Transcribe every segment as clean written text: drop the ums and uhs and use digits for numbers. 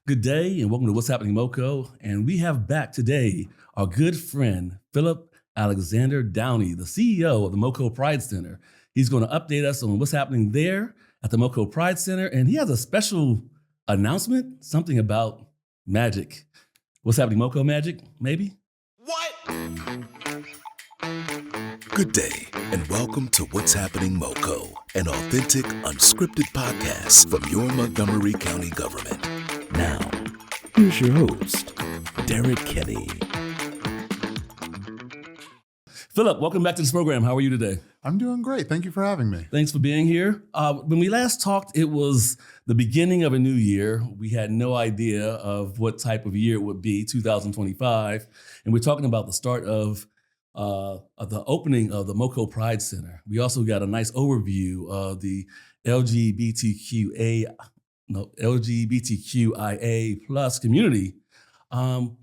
Good day and welcome to What's Happening MoCo. And we have back today our good friend, Philip Alexander Downey, the CEO of the MoCo Pride Center. He's going to update us on what's happening there at the MoCo Pride Center. And he has a special announcement, something about magic. What's happening MoCo magic, maybe? What? Good day and welcome to What's Happening MoCo, an authentic, unscripted podcast from your Montgomery County government. Now, here's your host, Derek Kenny. Philip, welcome back to this program. How are you today? I'm doing great. Thank you for having me. Thanks for being here. When we last talked, it was the beginning of a new year. We had no idea of what type of year it would be, 2025. And we're talking about the start of the opening of the MoCo Pride Center. We also got a nice overview of the LGBTQIA plus community.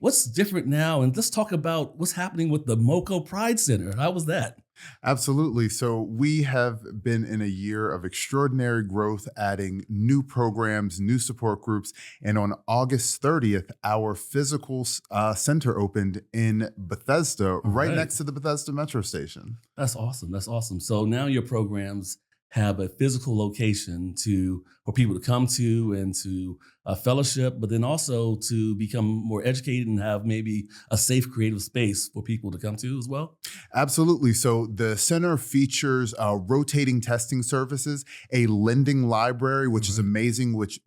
What's different now? And let's talk about what's happening with the MoCo Pride Center. How was that? Absolutely. So we have been in a year of extraordinary growth, adding new programs, new support groups. And on August 30th, our physical center opened in Bethesda, right next to the Bethesda Metro Station. That's awesome. That's awesome. So now your programs have a physical location for people to come to and to fellowship, but then also to become more educated and have maybe a safe creative space for people to come to as well? Absolutely. So the center features rotating testing services, a lending library, which is amazing, which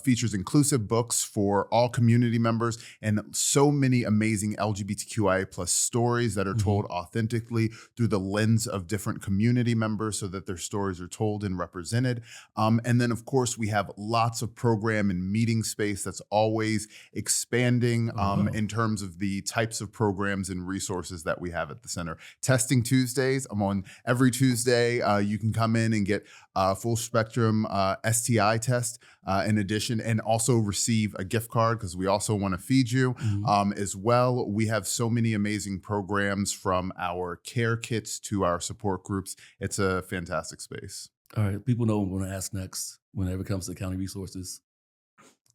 features inclusive books for all community members, and so many amazing LGBTQIA plus stories that are told authentically through the lens of different community members so that their stories are told and represented. And then, of course, we have lots of program and meeting space that's always expanding in terms of the types of programs and resources that we have at the center. Testing Tuesdays. I'm on every Tuesday. You can come in and get a full spectrum STI test in addition, and also receive a gift card because we also want to feed you as well. We have so many amazing programs from our care kits to our support groups. It's a fantastic space. All right. People know what I'm going to ask next whenever it comes to county resources.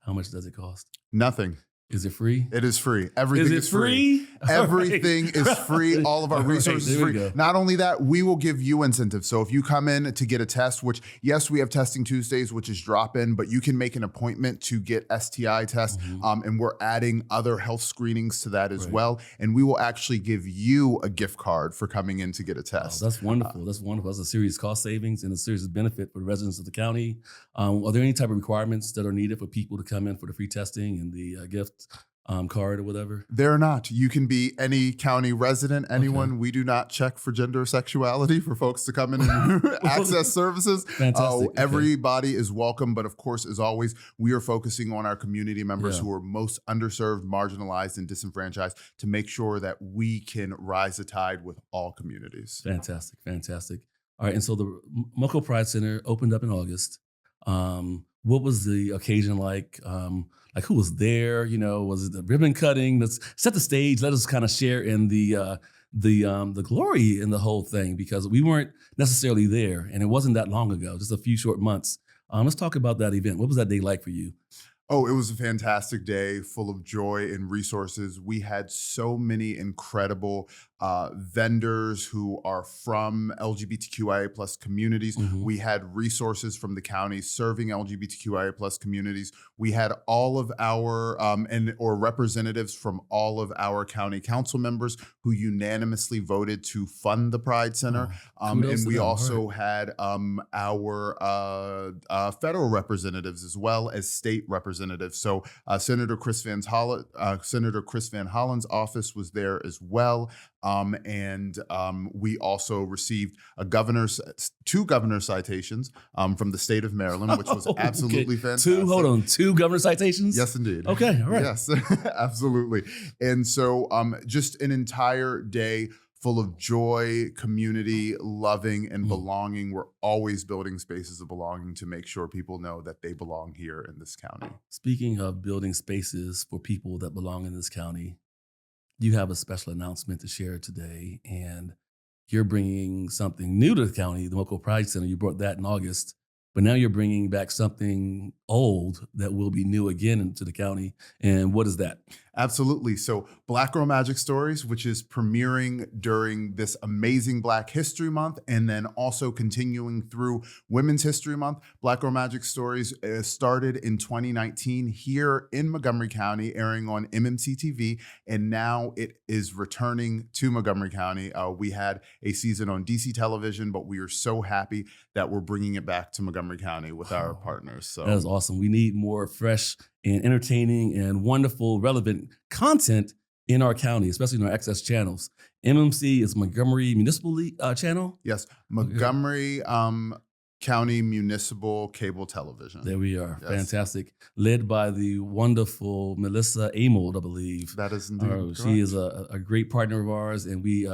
How much does it cost? Nothing. Is it free? It is free. Everything is free. Everything is free. All of our resources are free. Not only that, we will give you incentives. So if you come in to get a test, which, yes, we have Testing Tuesdays, which is drop-in, but you can make an appointment to get STI tests. And we're adding other health screenings to that as well. And we will actually give you a gift card for coming in to get a test. Oh, that's wonderful. That's wonderful. That's a serious cost savings and a serious benefit for the residents of the county. Are there any type of requirements that are needed for people to come in for the free testing and the gift card or whatever? They're not. You can be any county resident, anyone. We do not check for gender or sexuality for folks to come in and access services. Fantastic. Everybody is welcome. But of course, as always, we are focusing on our community members who are most underserved, marginalized, and disenfranchised to make sure that we can rise the tide with all communities. Fantastic. Fantastic. All right. And so the MoCo Pride Center opened up in August. What was the occasion like? Like who was there? You know, was it the ribbon cutting? Let's set the stage. Let us kind of share in the glory in the whole thing, because we weren't necessarily there, and it wasn't that long ago, just a few short months. Let's talk about that event. What was that day like for you? Oh, it was a fantastic day full of joy and resources. We had so many incredible vendors who are from LGBTQIA plus communities. We had resources from the county serving LGBTQIA plus communities. We had all of our or representatives from all of our county council members who unanimously voted to fund the Pride Center. And we also had our federal representatives as well as state representatives. So Senator Chris Van Hollen's office was there as well. We also received two governor citations from the state of Maryland, which was absolutely fantastic. Two governor citations? Yes, indeed. Okay, all right. Yes, absolutely. And so just an entire day full of joy, community, loving, and belonging. We're always building spaces of belonging to make sure people know that they belong here in this county. Speaking of building spaces for people that belong in this county, you have a special announcement to share today, and you're bringing something new to the county, the MoCo Pride Center. You brought that in August, but now you're bringing back something old that will be new again into the county. And what is that? Absolutely. So Black Girl Magic Stories, which is premiering during this amazing Black History Month, and then also continuing through Women's History Month. Black Girl Magic Stories started in 2019 here in Montgomery County, airing on MMC TV, and now it is returning to Montgomery County. We had a season on DC television, but we are so happy that we're bringing it back to Montgomery County with our partners. So that is awesome. We need more fresh and entertaining and wonderful, relevant content in our county, especially in our access channels. MMC is Montgomery Municipal Channel? Yes, Montgomery County Municipal Cable Television. There we are. Yes. Fantastic. Led by the wonderful Melissa Amold, I believe. That is indeed She is a great partner of ours, and we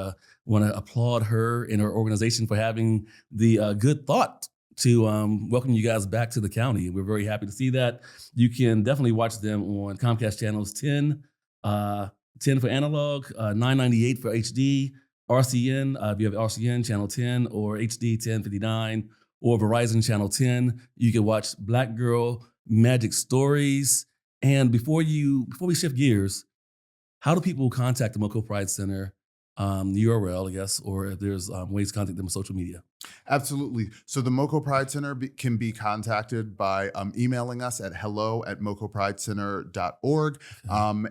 want to applaud her and her organization for having the good thought to welcome you guys back to the county. We're very happy to see that. You can definitely watch them on Comcast channels 10 for analog, 998 for HD, RCN, if you have RCN channel 10 or HD 1059 or Verizon channel 10. You can watch Black Girl Magic Stories. And before we shift gears, how do people contact the MoCo Pride Center? The URL, I guess, or if there's ways to contact them on social media. Absolutely. So the MoCo Pride Center can be contacted by emailing us at hello@mocopridecenter.org.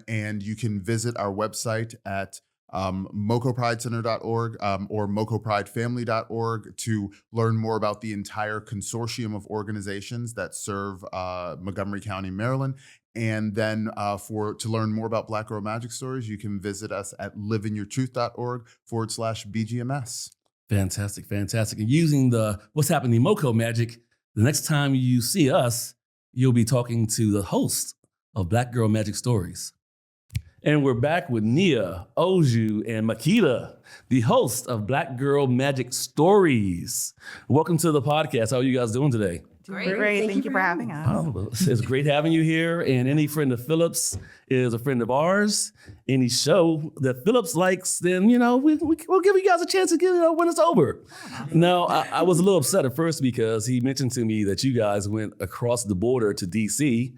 And you can visit our website at mocopridecenter.org or mocopridefamily.org to learn more about the entire consortium of organizations that serve Montgomery County, Maryland. And then to learn more about Black Girl Magic Stories, you can visit us at liveinyourtruth.org/BGMS. Fantastic, fantastic. And using the What's Happening MoCo magic, the next time you see us, you'll be talking to the host of Black Girl Magic Stories. And we're back with Nia, Oju, and Makeda, the host of Black Girl Magic Stories. Welcome to the podcast. How are you guys doing today? Great. Thank you for having us. Oh, it's great having you here. And any friend of Phillips is a friend of ours. Any show that Phillips likes, then, we'll give you guys a chance to get it when it's over. Now, I was a little upset at first because he mentioned to me that you guys went across the border to DC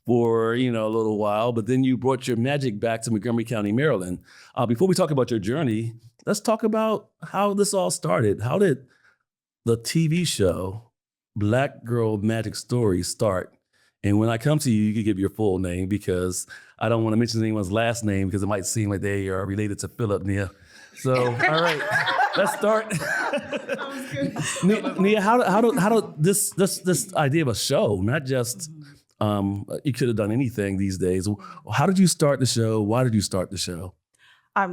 for, a little while, but then you brought your magic back to Montgomery County, Maryland. Before we talk about your journey, let's talk about how this all started. How did the TV show Black Girl Magic Stories start? And when I come to you, you can give your full name because I don't want to mention anyone's last name because it might seem like they are related to Philip, Nia. So, all right, let's start. Nia, how do this idea of a show, not just you could have done anything these days. How did you start the show? Why did you start the show?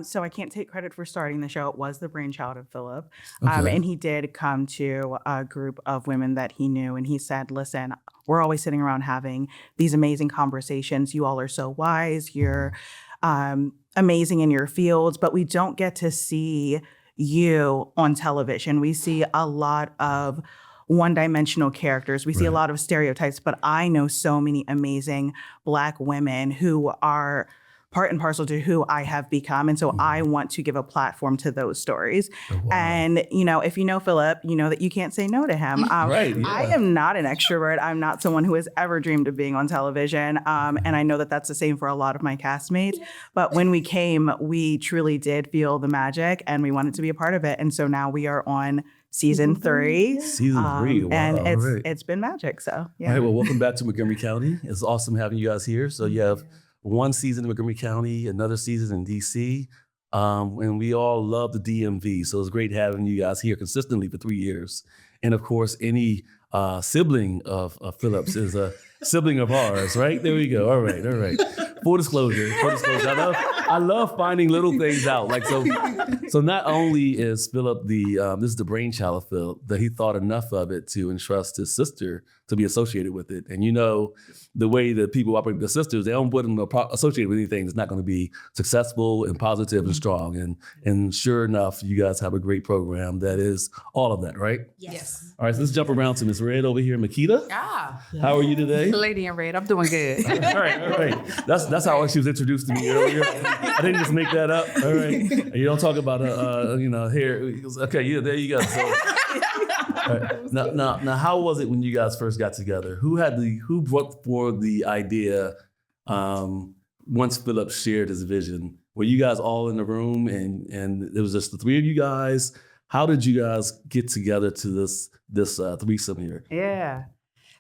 So I can't take credit for starting the show. It was the brainchild of Philip. Okay. And he did come to a group of women that he knew. And he said, listen, we're always sitting around having these amazing conversations. You all are so wise. You're amazing in your fields, but we don't get to see you on television. We see a lot of one-dimensional characters. We see a lot of stereotypes, but I know so many amazing Black women who are part and parcel to who I have become. And so I want to give a platform to those stories. Oh, wow. And, if you know Philip, you know that you can't say no to him. Right, yeah. I am not an extrovert. I'm not someone who has ever dreamed of being on television. And I know that that's the same for a lot of my castmates. But when we came, we truly did feel the magic and we wanted to be a part of it. And so now we are on season 3. Season 3, wow. And Right. it's been magic. So, yeah. All right, well, welcome back to Montgomery County. It's awesome having you guys here. So you have one season in Montgomery County, another season in DC, and we all love the DMV. So it's great having you guys here consistently for 3 years. And of course, any sibling of Phillips is a sibling of ours, right? There we go. All right. Full disclosure. I love finding little things out. Like so not only is Philip this is the brainchild of Philip, that he thought enough of it to entrust his sister to be associated with it. And the way that people operate with their sisters, they don't put them associated with anything that's not going to be successful and positive and strong. And sure enough, you guys have a great program that is all of that, right? Yes. All right, so let's jump around to Miss Red over here, Makeda. How are you today? Lady in red. I'm doing good. All right. That's how she was introduced to me earlier. I didn't just make that up. All right. And you don't talk about hair. Okay, yeah, there you go. So, Right. Now, how was it when you guys first got together? Who brought forward the idea? Once Philip shared his vision, were you guys all in the room and it was just the three of you guys? How did you guys get together to this threesome here? Yeah.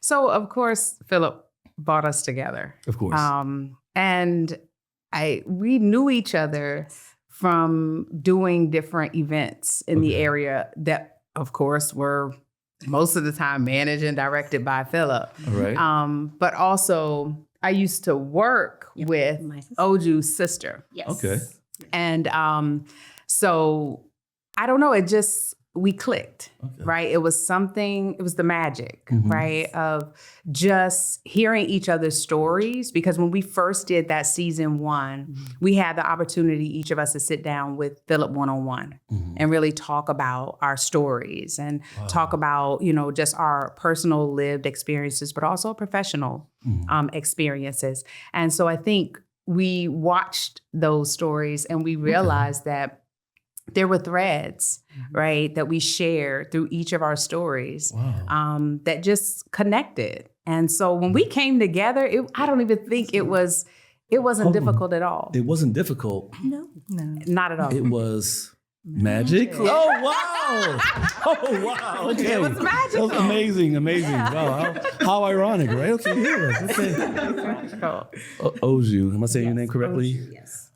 So of course, Philip brought us together. Of course. And we knew each other from doing different events in the area that, of course, were most of the time managed and directed by Philip. All right. But also, I used to work with My sister. Oju's sister. Yes. Okay. And so I don't know, we clicked, Okay. right? It was the magic, Mhm. right? Of just hearing each other's stories. Because when we first did that season 1, we had the opportunity, each of us, to sit down with Philip one-on-one Mhm. and really talk about our stories and talk about, just our personal lived experiences, but also professional experiences. And so I think we watched those stories and we realized that there were threads, right, that we shared through each of our stories Wow. that just connected. And so when we came together, I don't even think it wasn't difficult at all. It wasn't difficult. No. Not at all. It was magic. Oh wow! Oh wow! Okay, It was magical. That was amazing. Wow, how ironic, right? Okay, yeah. Okay. Oju, am I saying your name correctly? Yes.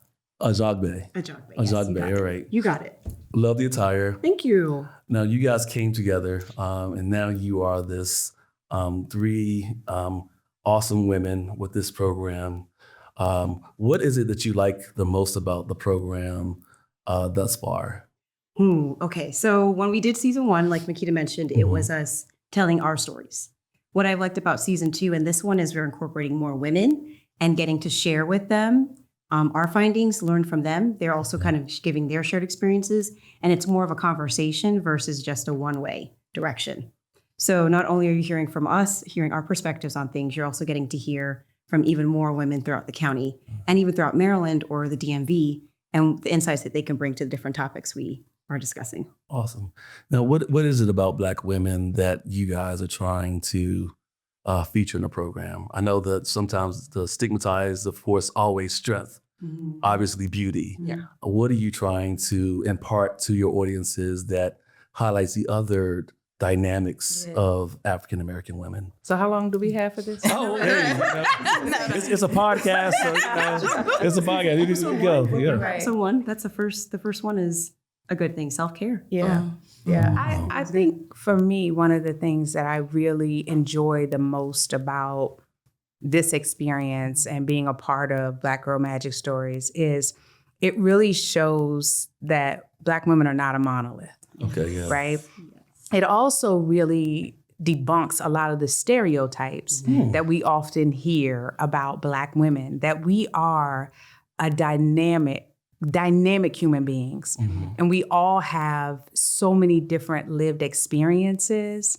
Ajagbe. Ajagbe. Ajagbe. All right. You got it. Love the attire. Thank you. Now you guys came together, and now you are this three awesome women with this program. What is it that you like the most about the program thus far? Okay. So when we did season 1, like Makeda mentioned, it was us telling our stories. What I liked about season 2 and this one is we're incorporating more women and getting to share with them our findings, learn from them. They're also kind of giving their shared experiences, and it's more of a conversation versus just a one-way direction. So not only are you hearing from us, hearing our perspectives on things, you're also getting to hear from even more women throughout the county and even throughout Maryland or the DMV and the insights that they can bring to the different topics we are discussing. Awesome. Now, what is it about Black women that you guys are trying to feature in the program? I know that sometimes the stigmatized, of course, always strength. Obviously beauty. Yeah. What are you trying to impart to your audiences that highlights the other dynamics of African American women? So how long do we have for this? Oh, hey, it's a podcast. So, it's a podcast. You can go. Yeah. Right. So that's the first one is a good thing, self-care. Yeah. I think for me, one of the things that I really enjoy the most about this experience and being a part of Black Girl Magic Stories is it really shows that Black women are not a monolith, Okay, yeah. right? It also really debunks a lot of the stereotypes that we often hear about Black women, that we are a dynamic human beings. And we all have so many different lived experiences,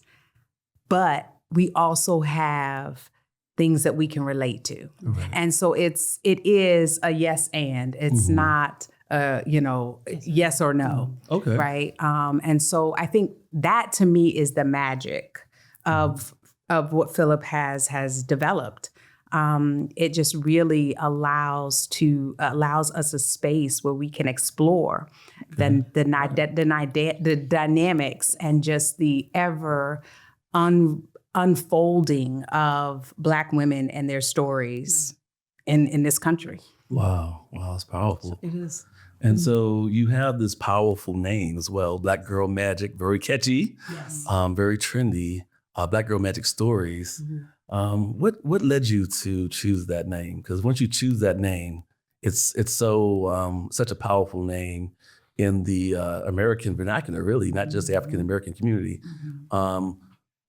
but we also have things that we can relate to. Right. And so it is a yes and. It's not yes or no. Okay. Right. And so I think that to me is the magic of what Philip has developed. It just really allows us a space where we can explore the dynamics and just the ever unfolding of Black women and their stories in this country. Wow, it's powerful. It is. And so you have this powerful name as well, Black Girl Magic, very catchy, very trendy, Black Girl Magic Stories. What led you to choose that name? Because once you choose that name, it's so such a powerful name in the American vernacular, really, not just the African American community.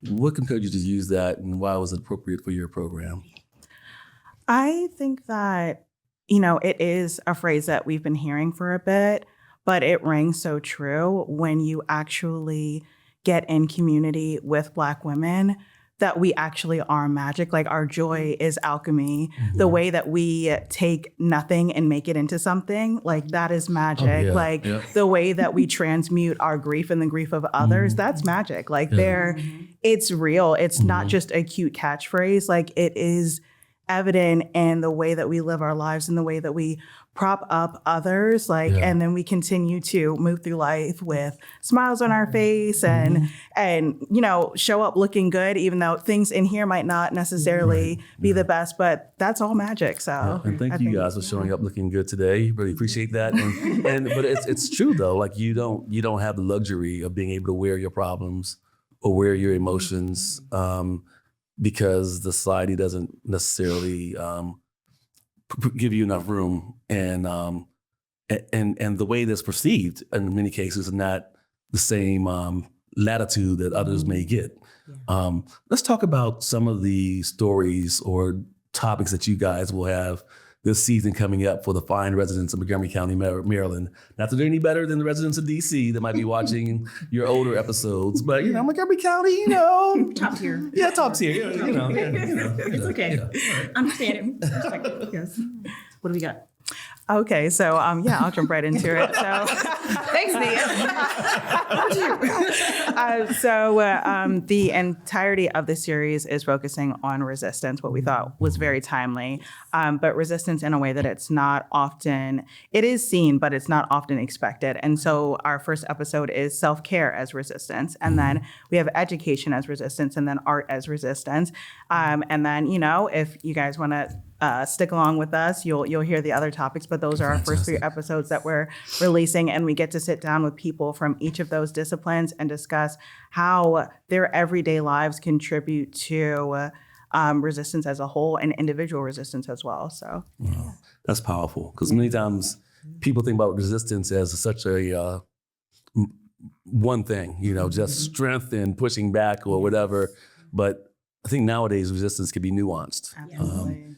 What compelled you to use that, and why was it appropriate for your program? I think that, it is a phrase that we've been hearing for a bit, but it rings so true when you actually get in community with Black women that we actually are magic. Like our joy is alchemy. The way that we take nothing and make it into something, like that is magic. Like the way that we transmute our grief and the grief of others, that's magic. Like it's real. It's not just a cute catchphrase. Like it is evident in the way that we live our lives and the way that we prop up others, like, and then we continue to move through life with smiles on our face and you know, show up looking good, even though things in here might not necessarily be the best, but that's all magic. So and thank you guys for showing up looking good today. Really appreciate that. And but it's true though, like you don't have the luxury of being able to wear your problems or wear your emotions because the society doesn't necessarily give you enough room, and the way that's perceived in many cases is not the same latitude that others may get. Let's talk about some of the stories or topics that you guys will have this season coming up for the fine residents of Montgomery County, Maryland. Not that they're any better than the residents of DC that might be watching your older episodos, but you know, Montgomery County, you know, Top tier. yeah, top tier. You know, It's okay. Yeah. Understand it. Respect it. Yes. What do we got? okay, so I'll jump right into it. So Thanks, Nia. the entirety of the series is focusing on resistance, what we thought was very timely, but resistance in a way that it is seen, but it's not often expected. And so our first episode is self-care as resistance. And then we have education as resistance, and then art as resistance. And then, you know, if you guys want to stick along with us, you'll hear the other topics, but those are our first 3 episodes that we're releasing, and we get to sit down with people from each of those disciplines and discuss how their everyday lives contribute to resistance as a whole and individual resistance as well. So that's powerful, because many times people think about resistance as such a one thing, you know, just strength and pushing back or whatever, but I think nowadays resistance can be nuanced.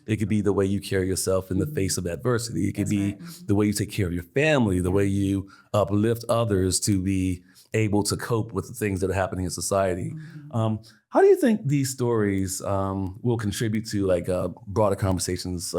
It could be the way you carry yourself in the face of adversity. It could be the way you take care of your family, the way you uplift others to be able to cope with the things that are happening in society. How do you think these stories will contribute to like broader conversations,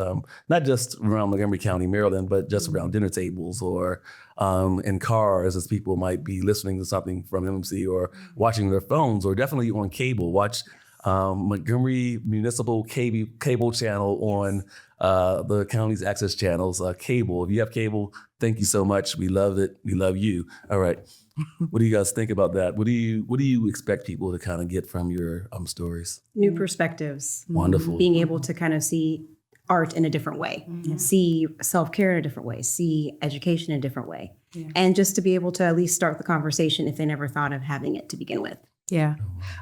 not just around Montgomery County, Maryland, but just around dinner tables or in cars as people might be listening to something from MMC or watching their phones or definitely on cable? Watch Montgomery Municipal cable channel on the county's access channels, cable. If you have cable, thank you so much. We love it. We love you. All right. What do you guys think about that? What do you expect people to kind of get from your stories? New perspectives. Wonderful. Being able to kind of see art in a different way, see self-care in a different way, see education in a different way. And just to be able to at least start the conversation if they never thought of having it to begin with. Yeah.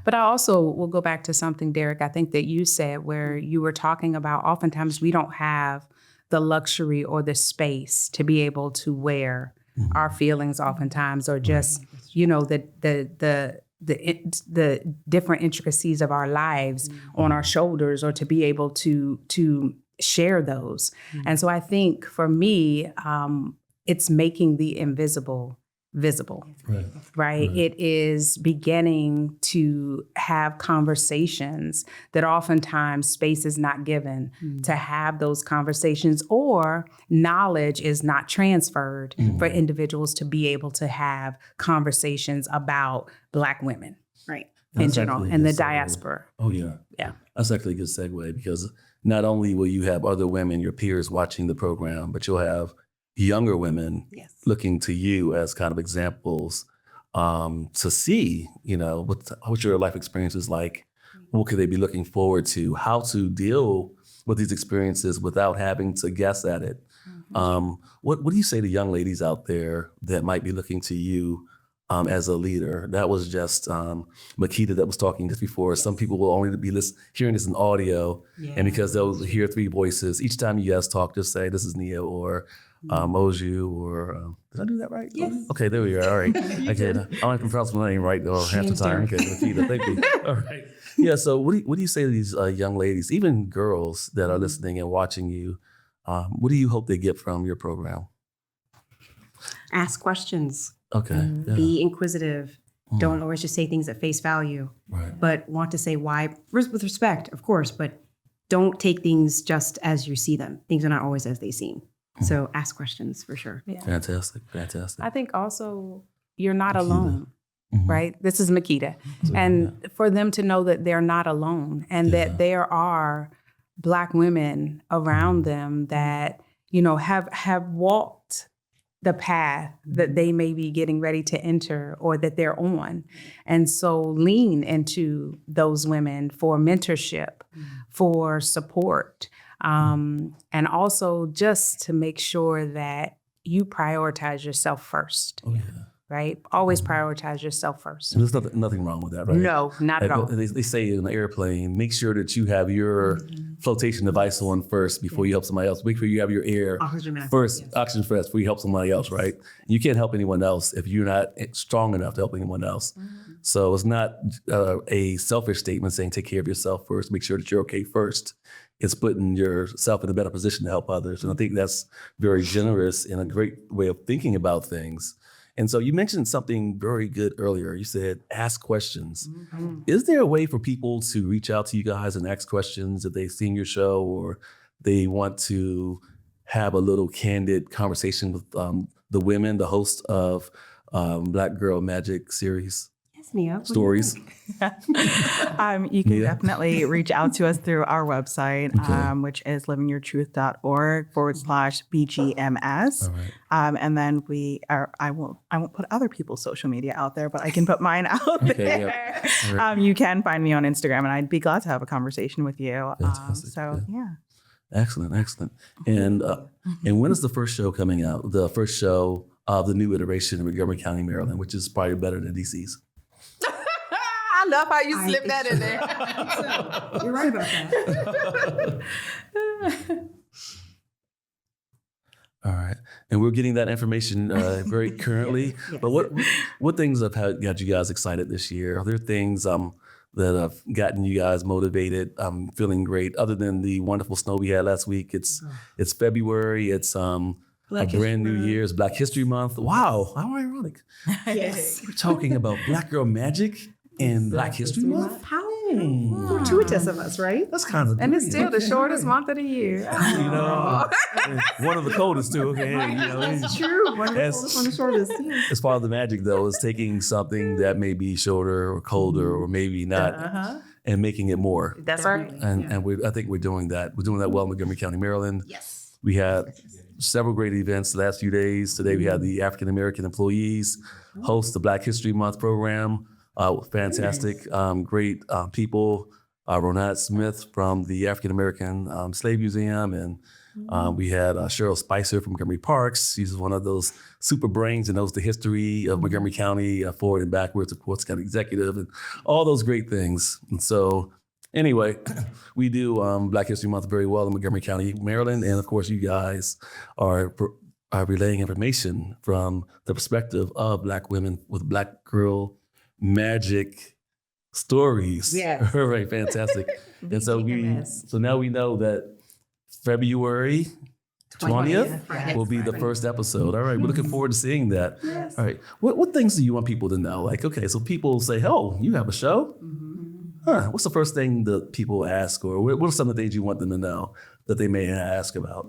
But I also will go back to something, Derek, I think that you said where you were talking about oftentimes we don't have the luxury or the space to be able to wear our feelings oftentimes, or just, you know, the different intricacies of our lives on our shoulders, or to be able to share those. And so I think for me, it's making the invisible visible, right? It is beginning to have conversations that oftentimes space is not given to have those conversations, or knowledge is not transferred for individuals to be able to have conversations about Black women, right? In general, and the diaspora. Oh, yeah. Yeah. That's actually a good segue, because not only will you have other women, your peers watching the program, but you'll have younger women looking to you as kind of examples to see, you know, what your life experience is like. What could they be looking forward to? How to deal with these experiences without having to guess at it. What do you say to young ladies out there that might be looking to you as a leader? That was just Makeda that was talking just before. Some people will only be hearing this in audio, and because they'll hear 3 voices, each time you guys talk, just say, this is Nia, or Moju, or did I do that right? Yes. Okay, there we are. All right. Okay, I only can pronounce my name right half the time. Okay, Makeda, thank you. All right. Yeah. So, what do you say to these young ladies, even girls that are listening and watching you? What do you hope they get from your program? Ask questions. Okay. Be inquisitive. Don't always just say things at face value, Right. but want to say why with respect, of course, but don't take things just as you see them. Things are not always as they seem. So ask questions for sure. Yeah. Fantastic. I think also you're not Makeda. alone, right? This is Makeda. And for them to know that they're not alone and that there are Black women around them that, you know, have walked the path that they may be getting ready to enter or that they're on. And so lean into those women for mentorship, for support, and also just to make sure that you prioritize yourself first, Oh, yeah. right? Always prioritize yourself first. And there's nothing wrong with that, right? No, not at all. They say in an airplane, make sure that you have your flotation device on first before you help somebody else. Make sure you have your air Oxygen mask, first, yes. oxygen first before you help somebody else, right? You can't help anyone else if you're not strong enough to help anyone else. So it's not a selfish statement saying take care of yourself first, make sure that you're okay first. It's putting yourself in a better position to help others. And I think that's very generous and a great way of thinking about things. And so you mentioned something very good earlier. You said, ask questions. Is there a way for people to reach out to you guys and ask questions if they've seen your show or they want to have a little candid conversation with the women, the host of Black Girl Magic series? Yes, Nia. What do you Stories. think? You can definitely reach out to us through our website, which is livingyourtruth.org/BGMS. All right. And then I won't put other people's social media out there, but I can put mine out Okay, there. yeah. All right. You can find me on Instagram, and I'd be glad to have a conversation with you. Fantastic, Yeah. Excellent. And when is the first show coming out? The first show of the new iteration in Montgomery County, Maryland, which is probably better than DC's. I love how you I slip think that in there. so. You're right about that. All right, and we're getting that information very currently. Yes. But what things have got you guys excited this year? Are there things that have gotten you guys motivated? Feeling great. Other than the wonderful snow we had last week, it's February. It's a Black brand new History year. It's Black History Month. Wow, how ironic! Yes. We're talking about Black Girl Magic and Black History Month. How fortuitous of us, right? That's kind of And it's still the shortest month of the year. you know, one of the coldest too. Okay, you know, That's true. One of the That's- oldest, one of the shortest. Yeah. as part of the magic though is taking something that may be shorter or colder or maybe not and making it more. That's right. And I think we're doing that. We're doing that well in Montgomery County, Maryland. Yes. We had several great events the last few days. Today we had the African American employees host the Black History Month program. Fantastic, great people. Ronat Smith from the African American Slave Museum, and we had Cheryl Spicer from Montgomery Parks. She's one of those super brains and knows the history of Montgomery County forward and backwards, of course, County Executive, and all those great things. And so, anyway, we do Black History Month very well in Montgomery County, Maryland, and of course, you guys are relaying information from the perspective of Black women with Black Girl Magic stories. Yes. Right, fantastic. And so now we know that February 20th Yes. will be the first episode. All right, we're looking forward to seeing that. All right, what things do you want people to know? Like, okay, so people say, "Oh, you have a show." Huh? What's the first thing that people ask, or what are some of the things you want them to know that they may ask about?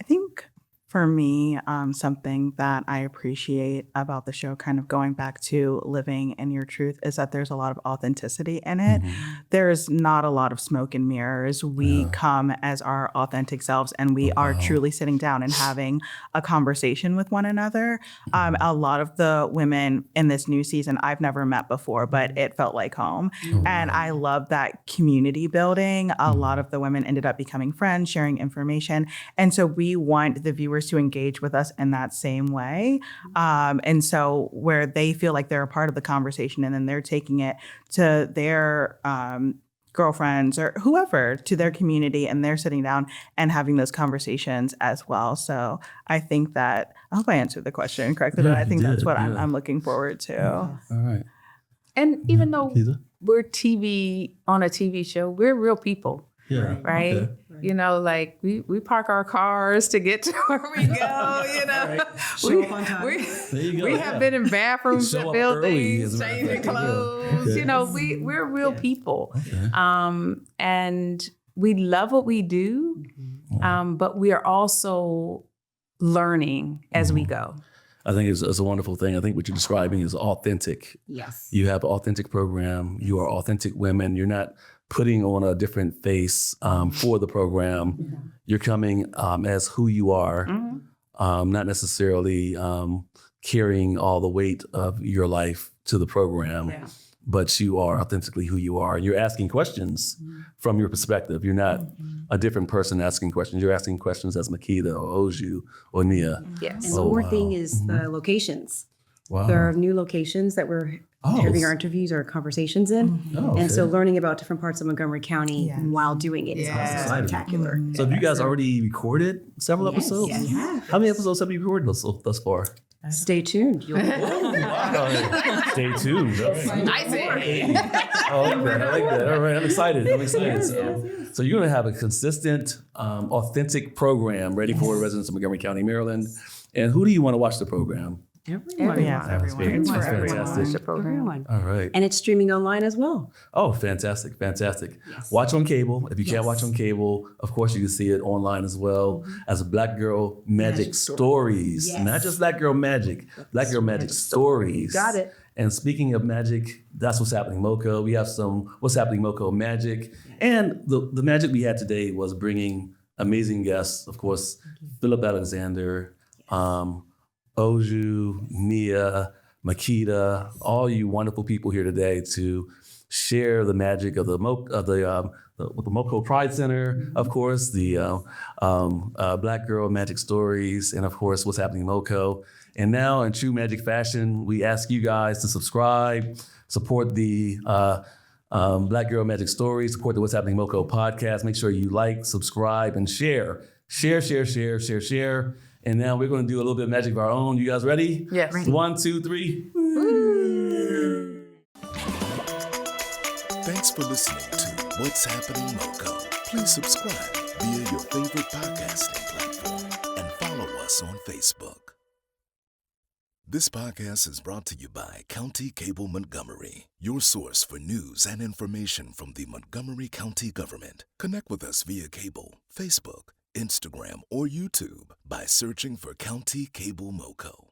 I think for me, something that I appreciate about the show, kind of going back to living in your truth, is that there's a lot of authenticity in it. There's not a lot of smoke and mirrors. We come as our authentic selves, and we are truly sitting down and having a conversation with one another. A lot of the women in this new season I've never met before, but it felt like home. And I love that community building. A lot of the women ended up becoming friends, sharing information. And so we want the viewers to engage with us in that same way. And so where they feel like they're a part of the conversation, and then they're taking it to their girlfriends or whoever, to their community, and they're sitting down and having those conversations as well. So I think that, I hope I answered the question correctly, but I think that's what I'm looking forward to. All right. And even though Makeda? we're on a TV show, we're real people, Yeah. right? Okay. You know, like we park our cars to get to where we go, you know. Show up on time. There you go. We have been in bathrooms Show and up early, buildings, as a matter of changing fact. clothes. Okay. You know, we're real people. Okay. And we love what we do, but we are also learning as we go. I think it's a wonderful thing. I think what you're describing is authentic. Yes. You have an authentic program. You are authentic women. You're not putting on a different face for the program. You're coming as who you are, not necessarily carrying all the weight of your life to the program, but you are authentically who you are. You're asking questions from your perspective. You're not a different person asking questions. You're asking questions as Makeda or Oju or Nia. Yes. And the more thing is the locations. Wow. There are new locations that we're having our interviews or conversations in. Oh, And so okay. learning about different parts of Montgomery County Yes. while doing it is also Yes. spectacular. So have you guys already recorded several episodes? Yes. How many episodes have you recorded thus far? Stay tuned. You'll Wow. Stay tuned. All right. Nice. I like that. All right, I'm excited. So you're going to have a consistent, authentic program ready for the residents of Montgomery County, Maryland. And who do you want to watch the program? everyone. Yeah, everyone. That's It's for fantastic. everyone. The program. Everyone. All right. And it's streaming online as well. Oh, fantastic. Watch on cable. If you can't watch on cable, of course you can see it online as well as Black Girl Magic Stories. Yes. Not just Black Girl Magic, Black Girl Magic Stories. Got it. And speaking of magic, that's What's Happening MoCo. We have some What's Happening MoCo magic. And the magic we had today was bringing amazing guests, of course, Philip Alexander, Oju, Nia, Makeda, all you wonderful people here today to share the magic of the MoCo Pride Center, of course, the Black Girl Magic Stories, and of course, What's Happening MoCo. And now, in true magic fashion, we ask you guys to subscribe, support the Black Girl Magic Stories, support the What's Happening MoCo podcast. Make sure you like, subscribe, and share. Share. And now we're going to do a little bit of magic of our own. You guys ready? Yes. Ready. 1, 2, 3. Thanks for listening to What's Happening MoCo. Please subscribe via your favorite podcasting platform and follow us on Facebook. This podcast is brought to you by County Cable Montgomery, your source for news and information from the Montgomery County government. Connect with us via cable, Facebook, Instagram, or YouTube by searching for County Cable MoCo.